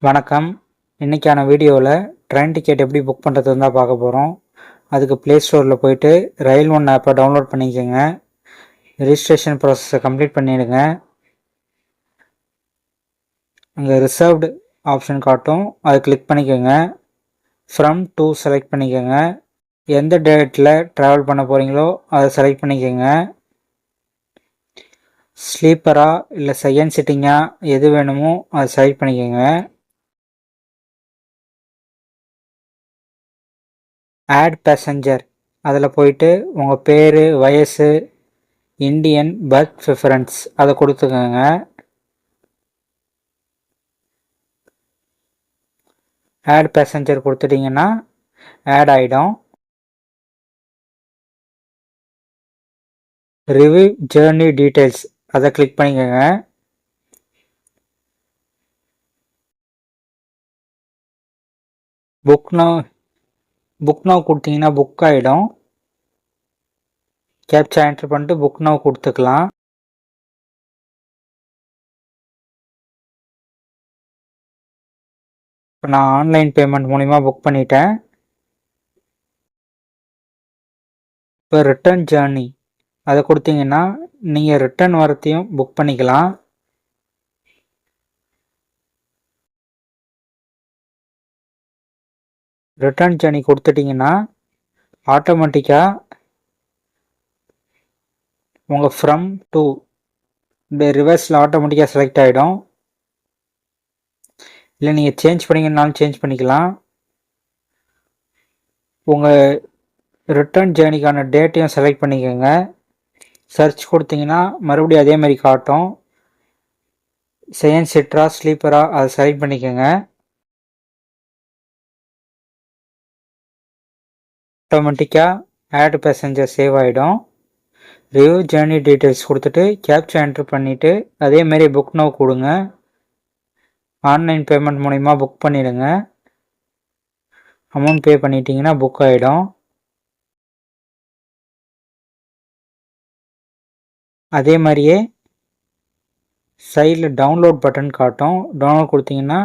வணக்கம். இன்றைக்கான வீடியோவில் ட்ரெயின் டிக்கெட் எப்படி புக் பண்ணுறதுன்னு தான் பார்க்க போகிறோம். அதுக்கு ப்ளே ஸ்டோரில் போயிட்டு ரயில் ஒன் ஆப்பை டவுன்லோட் பண்ணிக்கோங்க. ரிஜிஸ்ட்ரேஷன் ப்ராசஸை கம்ப்ளீட் பண்ணிவிடுங்க. அங்கே ரிசர்வ்டு ஆப்ஷன் காட்டும், அதை கிளிக் பண்ணிக்கோங்க. ஃப்ரம் டு செலக்ட் பண்ணிக்கோங்க. எந்த டேட்டில் ட்ராவல் பண்ண போகிறீங்களோ அதை செலக்ட் பண்ணிக்கோங்க. ஸ்லீப்பரா இல்லை செகண்ட் சிட்டிங்கா எது வேணுமோ அதை செலக்ட் பண்ணிக்கோங்க. ஆட் பேசஞ்சர் அதில் போயிட்டு உங்கள் பேர், வயசு, இந்தியன் பர்த் ப்ரிஃபரன்ஸ் அதை கொடுத்துக்கோங்க. ஆட் பேசஞ்சர் கொடுத்துட்டிங்கன்னா ஆட் ஆகிடும். ரிவ்யூ ஜேர்னி டீட்டெயில்ஸ் அதை கிளிக் பண்ணிக்கோங்க. புக் நவ் கொடுத்தீங்கன்னா புக் ஆகிடும். கேப்சா என்ட்ரு பண்ணிட்டு புக் நவ் கொடுத்துக்கலாம். இப்போ நான் ஆன்லைன் பேமெண்ட் மூலிமா புக் பண்ணிட்டேன். இப்போ ரிட்டர்ன் ஜேர்னி அதை கொடுத்தீங்கன்னா நீங்கள் ரிட்டர்ன் வரத்தையும் புக் பண்ணிக்கலாம். ரிட்டர்ன் ஜேர்னி கொடுத்துட்டிங்கன்னா ஆட்டோமேட்டிக்காக உங்கள் ஃப்ரம் டு இந்த ரிவர்ஸில் ஆட்டோமேட்டிக்காக செலக்ட் ஆகிடும். இல்லை நீங்கள் சேஞ்ச் பண்ணிங்கன்னாலும் சேஞ்ச் பண்ணிக்கலாம். உங்கள் ரிட்டர்ன் ஜேர்னிக்கான டேட்டையும் செலக்ட் பண்ணிக்கோங்க. சர்ச் கொடுத்தீங்கன்னா மறுபடியும் அதே மாதிரி காட்டும். செகண்ட் சிட்ரா ஸ்லீப்பரா அதை செலக்ட் பண்ணிக்கோங்க. ஆட்டோமேட்டிக்காக ஆட் பேசஞ்சர் சேவ் ஆகிடும். ரிவ்யூ ஜேர்னி டீட்டெயில்ஸ் கொடுத்துட்டு கேப்சா என்ட்ரு பண்ணிவிட்டு அதேமாரி புக் நவ் கொடுங்க. ஆன்லைன் பேமெண்ட் மூலிமா புக் பண்ணிவிடுங்க. அமௌண்ட் பே பண்ணிட்டீங்கன்னா புக் ஆகிடும். அதே மாதிரியே சைடில் டவுன்லோட் பட்டன் காட்டும். டவுன்லோட் கொடுத்தீங்கன்னா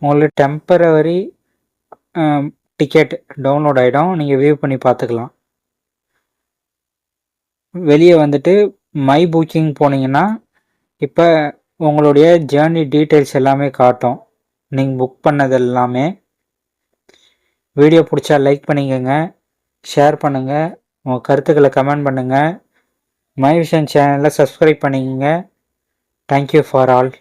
உங்களுக்கு டெம்பரவரி டிக்கெட் டவுன்லோட் ஆகிடும். நீங்கள் வியூ பண்ணி பார்த்துக்கலாம். வெளியே வந்துட்டு மை புக்கிங் போனீங்கன்னா இப்போ உங்களுடைய ஜேர்னி டீட்டெயில்ஸ் எல்லாமே காட்டும், நீங்கள் புக் பண்ணது எல்லாமே. வீடியோ பிடிச்சா லைக் பண்ணிக்கோங்க, ஷேர் பண்ணுங்கள், உங்கள் கருத்துக்களை கமெண்ட் பண்ணுங்கள். மை விஷன் சேனலை சப்ஸ்கிரைப் பண்ணிக்கோங்க. Thank you for all.